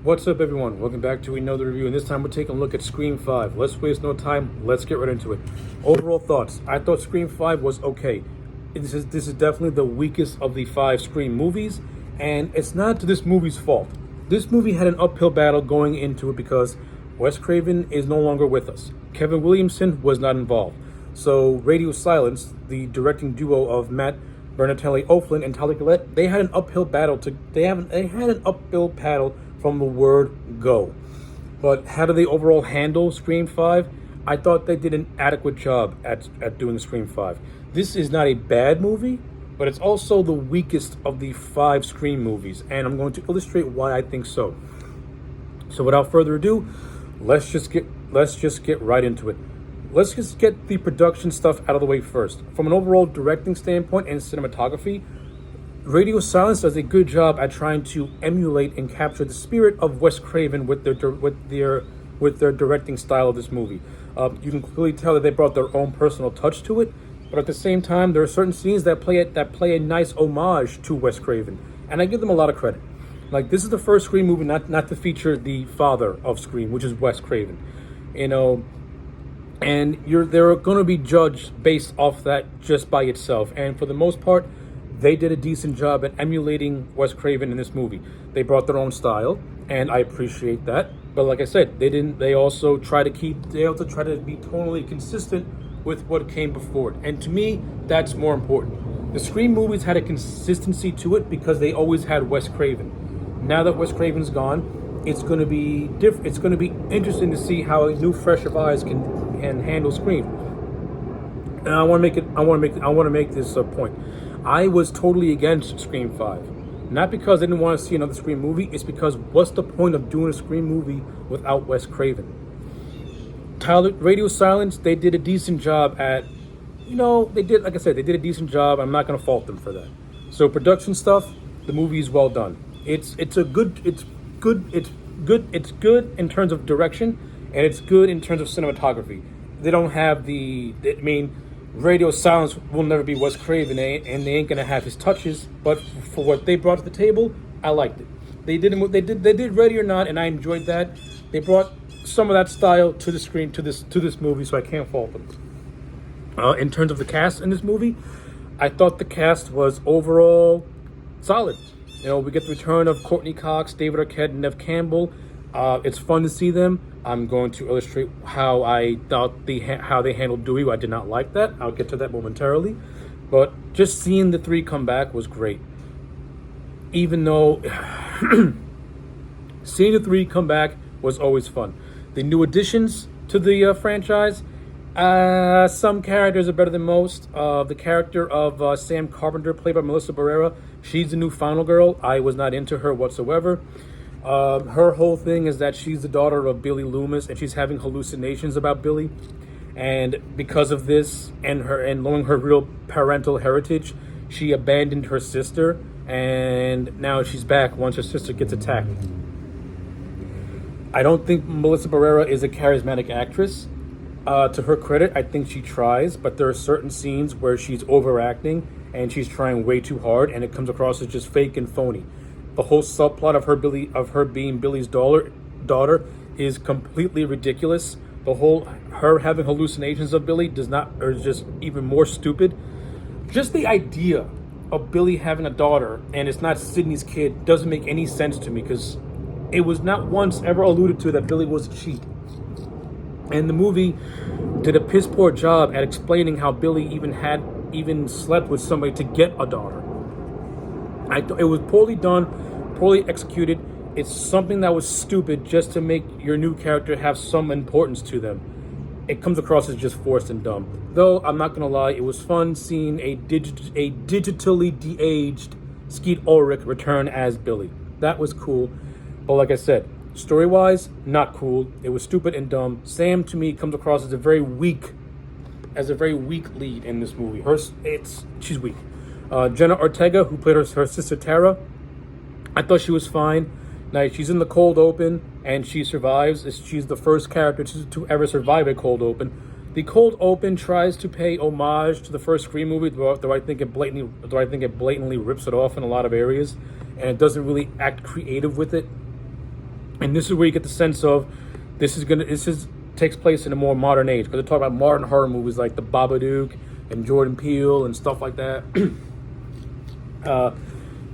What's up, everyone? Welcome back to another review, and this time we're taking a look at Scream 5. Let's waste no time. Let's get right into it. Overall thoughts. I thought Scream 5 was okay. This is definitely the weakest of the 5 Scream movies, and it's not this movie's fault. This movie had an uphill battle going into it because Wes Craven is no longer with us. Kevin Williamson was not involved. So Radio Silence, the directing duo of Matt Bernatelli O'Flynn and Tyler Gillette, they had an uphill battle from the word go. But how do they overall handle Scream 5? I thought they did an adequate job at doing Scream 5. This is not a bad movie, but it's also the weakest of the 5 Scream movies, and I'm going to illustrate why I think so. So without further ado, let's just get right into it. Let's just get the production stuff out of the way first. From an overall directing standpoint and cinematography, Radio Silence does a good job at trying to emulate and capture the spirit of Wes Craven with their directing style of this movie. You can clearly tell that they brought their own personal touch to it, but at the same time, there are certain scenes that play a nice homage to Wes Craven, and I give them a lot of credit. Like, this is the first Scream movie not to feature the father of Scream, which is Wes Craven. And they're going to be judged based off that just by itself, and for the most part, they did a decent job at emulating Wes Craven in this movie. They brought their own style, and I appreciate that. But like I said, they also try to be tonally consistent with what came before it. And to me, that's more important. The Scream movies had a consistency to it because they always had Wes Craven. Now that Wes Craven's gone, it's going to be different. It's going to be interesting to see how a new, fresh of eyes can handle Scream. And I want to make this a point. I was totally against Scream 5. Not because I didn't want to see another Scream movie, it's because what's the point of doing a Scream movie without Wes Craven? Radio Silence, they did a decent job at, they did a decent job. I'm not going to fault them for that. So production stuff, the movie is well done. It's good in terms of direction, and it's good in terms of cinematography. They don't have Radio Silence will never be Wes Craven, and they ain't gonna have his touches. But for what they brought to the table, I liked it. They did Ready or Not, and I enjoyed that. They brought some of that style to the screen to this movie, so I can't fault them. In terms of the cast in this movie, I thought the cast was overall solid. We get the return of Courtney Cox, David Arquette, and Neve Campbell. It's fun to see them. I'm going to illustrate how I thought how they handled Dewey. I did not like that. I'll get to that momentarily. But just seeing the 3 come back was great. Even though seeing the 3 come back was always fun. The new additions to the franchise, some characters are better than most. The character of Sam Carpenter, played by Melissa Barrera, she's the new final girl. I was not into her whatsoever. Her whole thing is that she's the daughter of Billy Loomis, and she's having hallucinations about Billy. And because of this, and knowing her real parental heritage, she abandoned her sister, and now she's back once her sister gets attacked. I don't think Melissa Barrera is a charismatic actress. To her credit, I think she tries, but there are certain scenes where she's overacting, and she's trying way too hard, and it comes across as just fake and phony. The whole subplot of her being Billy's daughter is completely ridiculous. Her having hallucinations of Billy is just even more stupid. Just the idea of Billy having a daughter and it's not Sydney's kid doesn't make any sense to me, because it was not once ever alluded to that Billy was a cheat. And the movie did a piss poor job at explaining how Billy even slept with somebody to get a daughter. It was poorly done, poorly executed. It's something that was stupid just to make your new character have some importance to them. It comes across as just forced and dumb. Though, I'm not going to lie, it was fun seeing a digitally de-aged Skeet Ulrich return as Billy. That was cool. But like I said, story-wise, not cool. It was stupid and dumb. Sam, to me, comes across as a very weak lead in this movie. She's weak. Jenna Ortega, who played her sister Tara, I thought she was fine. Now, she's in the cold open, and she survives. She's the first character to ever survive a cold open. The cold open tries to pay homage to the first Scream movie, though I think it blatantly rips it off in a lot of areas, and it doesn't really act creative with it. And this is where you get the sense of this is takes place in a more modern age, because they talk about modern horror movies like The Babadook and Jordan Peele and stuff like that.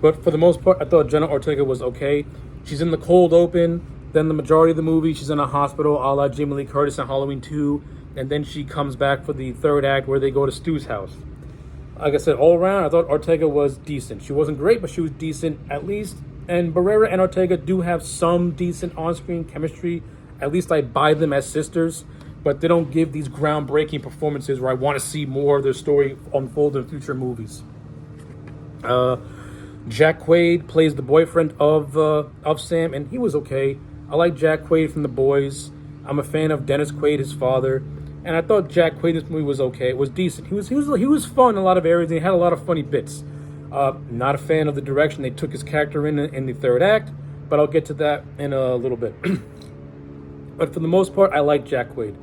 But for the most part, I thought Jenna Ortega was okay. She's in the cold open. Then the majority of the movie, she's in a hospital, a la Jamie Lee Curtis in Halloween 2. And then she comes back for the third act where they go to Stu's house. Like I said, all around, I thought Ortega was decent. She wasn't great, but she was decent at least. And Barrera and Ortega do have some decent on-screen chemistry. At least I buy them as sisters. But they don't give these groundbreaking performances where I want to see more of their story unfold in future movies. Jack Quaid plays the boyfriend of Sam, and he was okay. I like Jack Quaid from The Boys. I'm a fan of Dennis Quaid, his father, and I thought Jack Quaid in this movie was okay. It was decent. He was fun in a lot of areas, and he had a lot of funny bits. Not a fan of the direction they took his character in the third act, but I'll get to that in a little bit. But for the most part, I like Jack Quaid.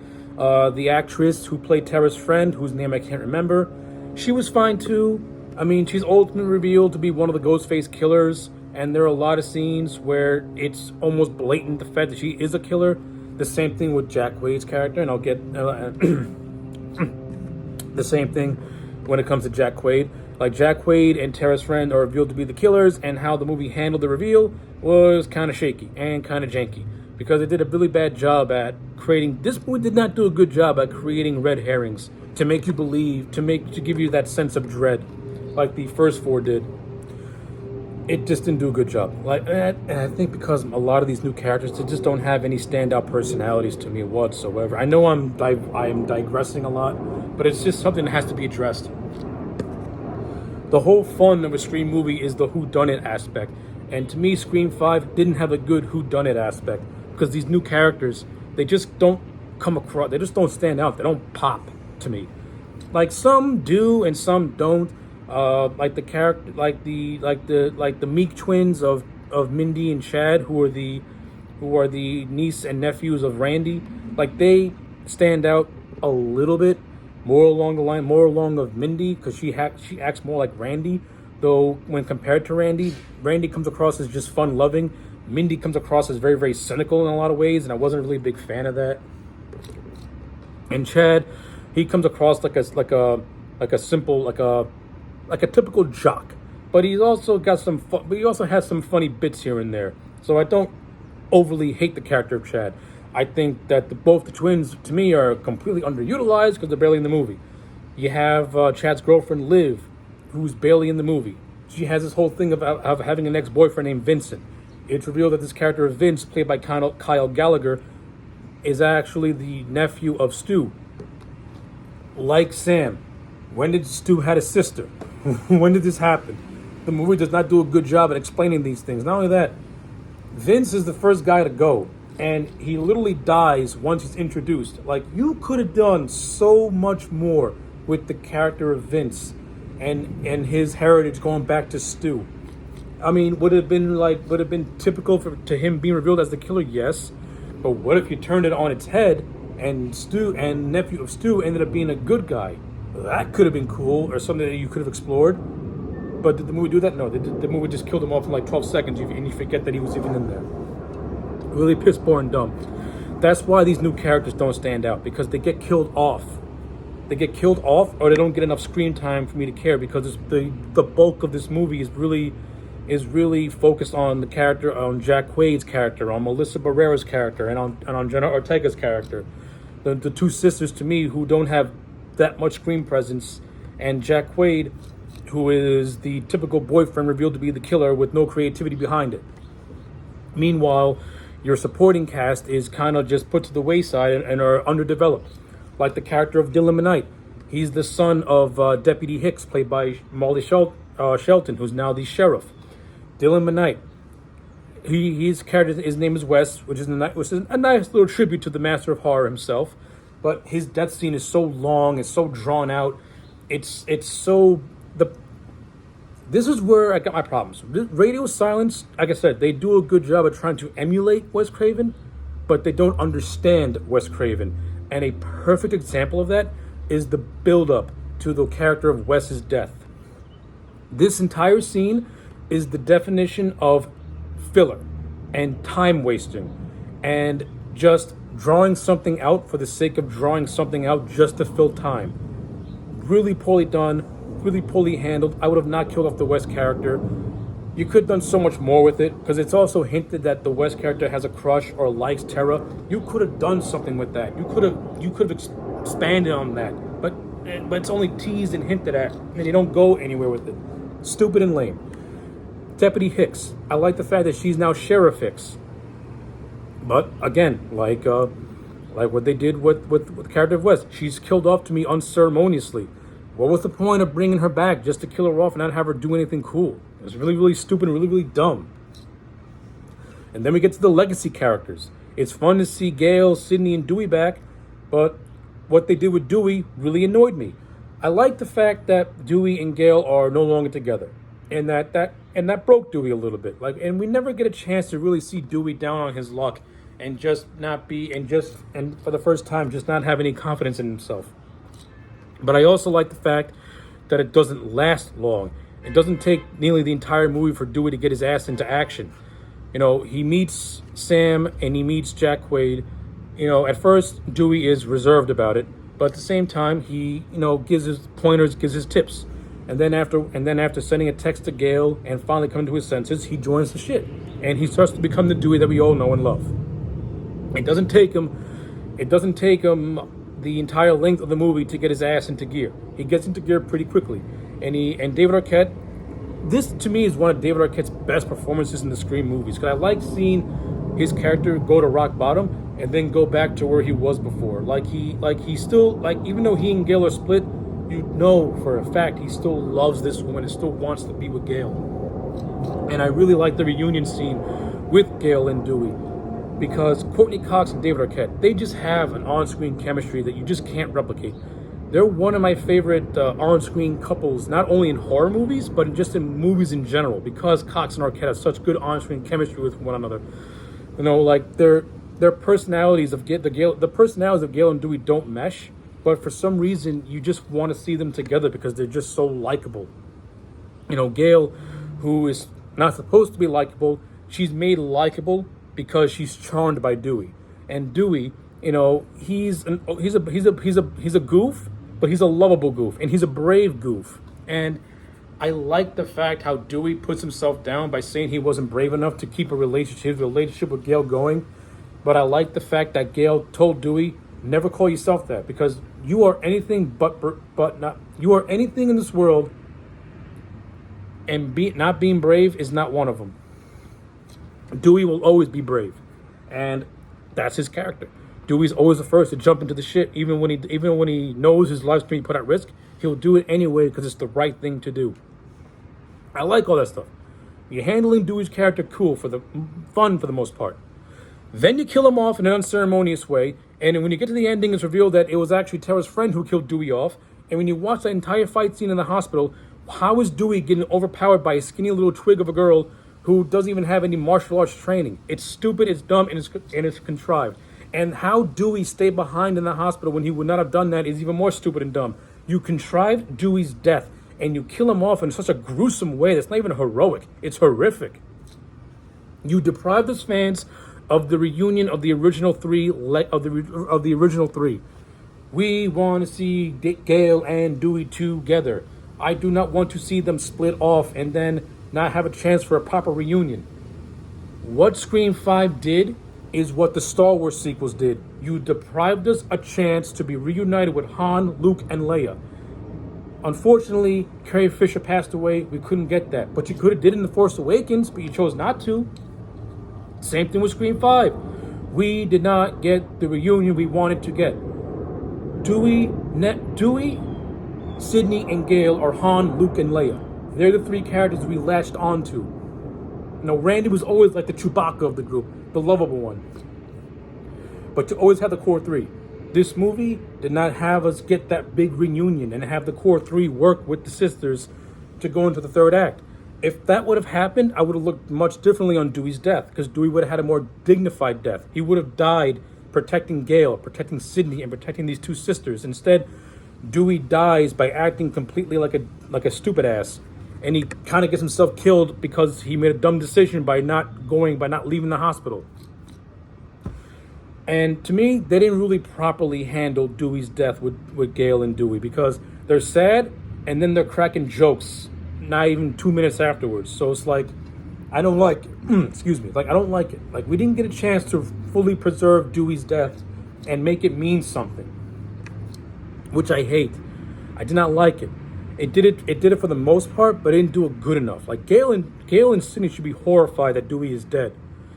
The actress who played Tara's friend, whose name I can't remember, she was fine too. I mean, she's ultimately revealed to be one of the Ghostface killers, and there are a lot of scenes where it's almost blatant the fact that she is a killer. The same thing with Jack Quaid's character, and I'll get the same thing when it comes to Jack Quaid. Like, Jack Quaid and Tara's friend are revealed to be the killers, and how the movie handled the reveal was kind of shaky and kind of janky, because it did a really bad job at creating. This movie did not do a good job at creating red herrings to make you believe, to give you that sense of dread, like the first four did. It just didn't do a good job. And I think because a lot of these new characters, they just don't have any standout personalities to me whatsoever. I know I am digressing a lot, but it's just something that has to be addressed. The whole fun of a Scream movie is the whodunit aspect, and to me, Scream 5 didn't have a good whodunit aspect, because these new characters, they just don't come across. They just don't stand out. They don't pop to me. Like, some do and some don't. Like the character, like the Meek twins of Mindy and Chad, who are the niece and nephews of Randy. Like, they stand out a little bit more along of Mindy, because she acts more like Randy. Though when compared to Randy comes across as just fun loving. Mindy comes across as very, very cynical in a lot of ways, and I wasn't really a big fan of that. And Chad, he comes across like a typical jock, but he's also got some fun, but he also has some funny bits here and there. So I don't overly hate the character of Chad. I think that both the twins, to me, are completely underutilized because they're barely in the movie. You have Chad's girlfriend Liv, who's barely in the movie. She has this whole thing of having an ex-boyfriend named Vincent. It's revealed that this character of Vince, played by Kyle Gallagher, is actually the nephew of Stu. Like Sam, when did Stu had a sister? When did this happen? The movie does not do a good job at explaining these things. Not only that, Vince is the first guy to go, and he literally dies once he's introduced. Like, you could have done so much more with the character of Vince and his heritage going back to Stu. I mean, would have been typical to him being revealed as the killer? Yes. But what if you turned it on its head and Stu and nephew of Stu ended up being a good guy? That could have been cool, or something that you could have explored. But did the movie do that? No, the movie just killed him off in like 12 seconds, and you forget that he was even in there. Really piss poor and dumb. That's why these new characters don't stand out, because they get killed off. They get killed off, or they don't get enough screen time for me to care, because the bulk of this movie is really focused on the character, on Jack Quaid's character, on Melissa Barrera's character, and on Jenna Ortega's character. The two sisters, to me, who don't have that much screen presence, and Jack Quaid, who is the typical boyfriend revealed to be the killer with no creativity behind it. Meanwhile, your supporting cast is kind of just put to the wayside and are underdeveloped. Like the character of Dylan Mennite. He's the son of Deputy Hicks, played by Molly Shelton, who's now the sheriff. Dylan Mennite. His character, his name is Wes, which is a nice little tribute to the master of horror himself. But his death scene is so long, it's so drawn out. This is where I got my problems. Radio silence, like I said, they do a good job of trying to emulate Wes Craven, but they don't understand Wes Craven. And a perfect example of that is the build-up to the character of Wes's death. This entire scene is the definition of filler. and time wasting and just drawing something out for the sake of drawing something out just to fill time. Really poorly done, really poorly handled. I would have not killed off the Wes character. You could have done so much more with it, because it's also hinted that the Wes character has a crush or likes Tara. You could have done something with that. You could have expanded on that. But it's only teased and hinted at, and you don't go anywhere with it. Stupid and lame. Deputy Hicks. I like the fact that she's now Sheriff Hicks. But again, like what they did with the character of Wes, she's killed off to me unceremoniously. What was the point of bringing her back just to kill her off and not have her do anything cool? It was really, really stupid and really, really dumb. And then we get to the legacy characters. It's fun to see Gale, Sidney, and Dewey back, but what they did with Dewey really annoyed me. I like the fact that Dewey and Gale are no longer together, and that broke Dewey a little bit. And we never get a chance to really see Dewey down on his luck and just not be and for the first time just not have any confidence in himself. But I also like the fact that it doesn't last long. It doesn't take nearly the entire movie for Dewey to get his ass into action. You know, he meets Sam and he meets Jack Quaid. You know, at first Dewey is reserved about it, but at the same time he, gives his pointers, gives his tips. And then after sending a text to Gale and finally coming to his senses, he joins the shit. And he starts to become the Dewey that we all know and love. It doesn't take him the entire length of the movie to get his ass into gear. He gets into gear pretty quickly. And David Arquette, this to me is one of David Arquette's best performances in the Scream movies, because I like seeing his character go to rock bottom and then go back to where he was before. He still, even though he and Gale are split, you know for a fact he still loves this woman and still wants to be with Gale. And I really like the reunion scene with Gale and Dewey, because Courtney Cox and David Arquette, they just have an on-screen chemistry that you just can't replicate. They're one of my favorite on-screen couples, not only in horror movies, but just in movies in general, because Cox and Arquette have such good on-screen chemistry with one another. Their personalities of the personalities of Gale and Dewey don't mesh, but for some reason you just want to see them together because they're just so likable. Gale, who is not supposed to be likable, she's made likable because she's charmed by Dewey. And Dewey, he's a goof, but he's a lovable goof, and he's a brave goof. And I like the fact how Dewey puts himself down by saying he wasn't brave enough to keep his relationship with Gale going. But I like the fact that Gale told Dewey, never call yourself that, because you are anything but not. You are anything in this world, and not being brave is not one of them. Dewey will always be brave, and that's his character. Dewey's always the first to jump into the shit, even when he knows his life's being put at risk. He'll do it anyway because it's the right thing to do. I like all that stuff. You're handling Dewey's character cool for the most part. Then you kill him off in an unceremonious way, and when you get to the ending, it's revealed that it was actually Tara's friend who killed Dewey off. And when you watch that entire fight scene in the hospital, how is Dewey getting overpowered by a skinny little twig of a girl who doesn't even have any martial arts training? It's stupid, it's dumb, and it's contrived. And how Dewey stayed behind in the hospital when he would not have done that is even more stupid and dumb. You contrived Dewey's death, and you kill him off in such a gruesome way that's not even heroic. It's horrific. You deprived us fans of the reunion of the original three. We want to see Gale and Dewey together. I do not want to see them split off and then not have a chance for a proper reunion. What Scream 5 did is what the Star Wars sequels did. You deprived us a chance to be reunited with Han, Luke, and Leia. Unfortunately, Carrie Fisher passed away. We couldn't get that. But you could have did it in The Force Awakens, but you chose not to. Same thing with Scream 5. We did not get the reunion we wanted to get. Dewey, Sidney, and Gale are Han, Luke, and Leia. They're the three characters we latched onto. Randy was always like the Chewbacca of the group, the lovable one. But you always have the core three. This movie did not have us get that big reunion and have the core three work with the sisters to go into the third act. If that would have happened, I would have looked much differently on Dewey's death, because Dewey would have had a more dignified death. He would have died protecting Gale, protecting Sidney, and protecting these two sisters. Instead, Dewey dies by acting completely like a stupid ass and he kind of gets himself killed because he made a dumb decision by not leaving the hospital. And to me, they didn't really properly handle Dewey's death with Gale and Dewey, because they're sad and then they're cracking jokes not even 2 minutes afterwards. So it's like, I don't like it. Excuse me. Like, I don't like it. Like, we didn't get a chance to fully preserve Dewey's death and make it mean something, which I hate. I did not like it. It did it for the most part, but it didn't do it good enough. Like, Gale and Sidney should be horrified that Dewey is dead.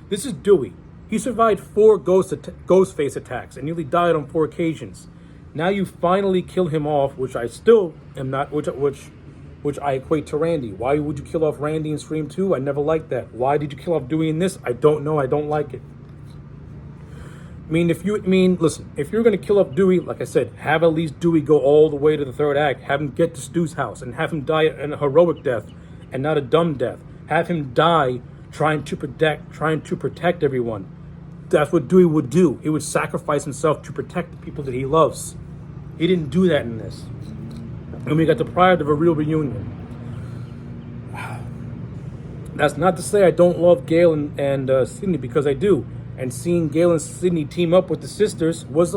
This is Dewey. He survived 4 ghost face attacks and nearly died on 4 occasions. Now you finally kill him off, which I still am not, which I equate to Randy. Why would you kill off Randy in Scream 2? I never liked that. Why did you kill off Dewey in this? I don't know. I don't like it. Listen, if you're going to kill off Dewey, like I said, have at least Dewey go all the way to the 3rd act. Have him get to Stu's house and have him die a heroic death and not a dumb death. Have him die trying to protect everyone. That's what Dewey would do. He would sacrifice himself to protect the people that he loves. He didn't do that in this. And we got deprived of a real reunion. That's not to say I don't love Gale and Sidney, because I do. And seeing Gale and Sidney team up with the sisters was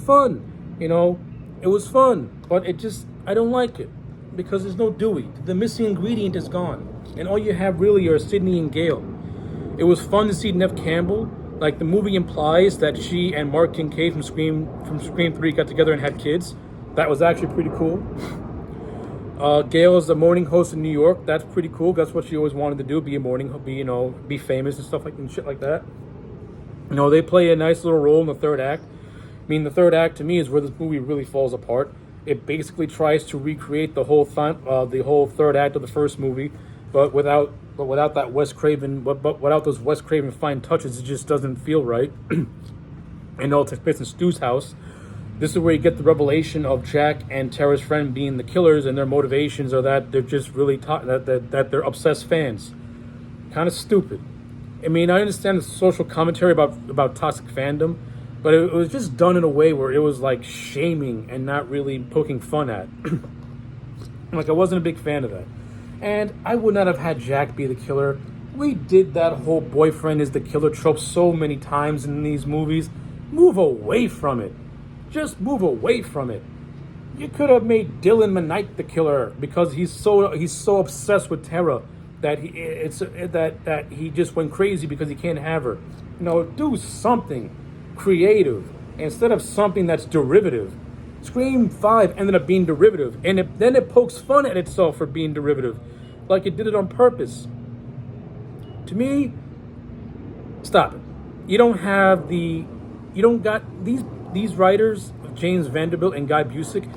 fun. You know, it was fun. But I don't like it, because there's no Dewey. The missing ingredient is gone. And all you have really are Sidney and Gale. It was fun to see Neve Campbell. Like, the movie implies that she and Mark Kincaid from Scream 3 got together and had kids. That was actually pretty cool. Gale is a morning host in New York. That's pretty cool. That's what she always wanted to do, be famous and stuff and shit like that. You know, they play a nice little role in the 3rd act. I mean, the 3rd act to me is where this movie really falls apart. It basically tries to recreate the whole 3rd act of the first movie, but without that Wes Craven, but without those Wes Craven fine touches, it just doesn't feel right. And all takes place in Stu's house. This is where you get the revelation of Jack and Tara's friend being the killers, and their motivations are that they're just really that they're obsessed fans. Kind of stupid. I mean, I understand the social commentary about toxic fandom, but it was just done in a way where it was like shaming and not really poking fun at. Like, I wasn't a big fan of that. And I would not have had Jack be the killer. We did that whole boyfriend is the killer trope so many times in these movies. Move away from it. Just move away from it. You could have made Dylan Manite the killer, because he's so obsessed with Tara that he just went crazy because he can't have her. You know, do something creative instead of something that's derivative. Scream 5 ended up being derivative, and then it pokes fun at itself for being derivative, like it did it on purpose. To me, stop it. You don't got these writers, James Vanderbilt and Guy Busick.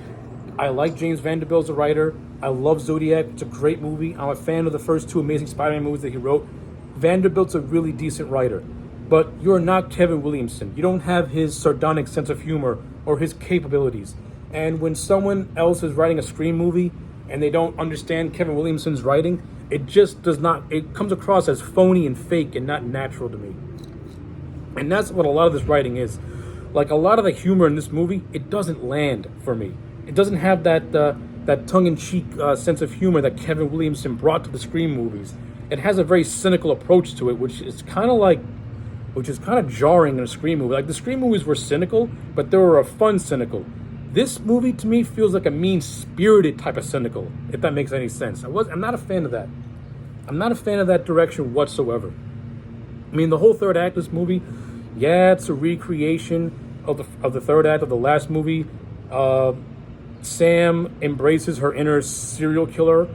I like James Vanderbilt as a writer. I love Zodiac. It's a great movie. I'm a fan of the first 2 Amazing Spider-Man movies that he wrote. Vanderbilt's a really decent writer, but you're not Kevin Williamson. You don't have his sardonic sense of humor or his capabilities. And when someone else is writing a Scream movie and they don't understand Kevin Williamson's writing, it comes across as phony and fake and not natural to me. And that's what a lot of this writing is. Like, a lot of the humor in this movie, it doesn't land for me. It doesn't have that tongue-in-cheek sense of humor that Kevin Williamson brought to the Scream movies. It has a very cynical approach to it, which is kind of jarring in a Scream movie. Like, the Scream movies were cynical, but they were a fun cynical. This movie, to me, feels like a mean-spirited type of cynical, if that makes any sense. I'm not a fan of that. I'm not a fan of that direction whatsoever. I mean, the whole 3rd act of this movie, yeah, it's a recreation of the 3rd act of the last movie. Sam embraces her inner serial killer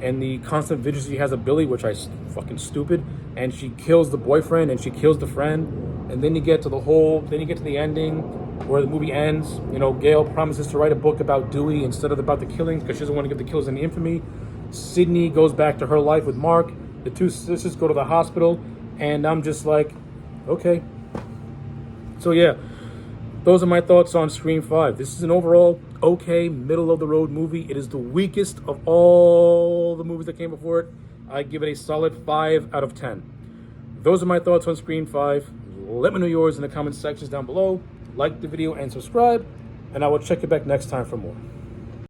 and the constant vigilance she has of Billy, which I fucking stupid. And she kills the boyfriend and she kills the friend. And then you get to the ending where the movie ends. You know, Gale promises to write a book about Dewey instead of about the killings, because she doesn't want to give the killers any infamy. Sidney goes back to her life with Mark. The 2 sisters go to the hospital, and I'm just like, okay. So yeah, those are my thoughts on Scream 5. This is an overall okay, middle-of-the-road movie. It is the weakest of all the movies that came before it. I give it a solid 5 out of 10. Those are my thoughts on Scream 5. Let me know yours in the comment sections down below. Like the video and subscribe, and I will check you back next time for more.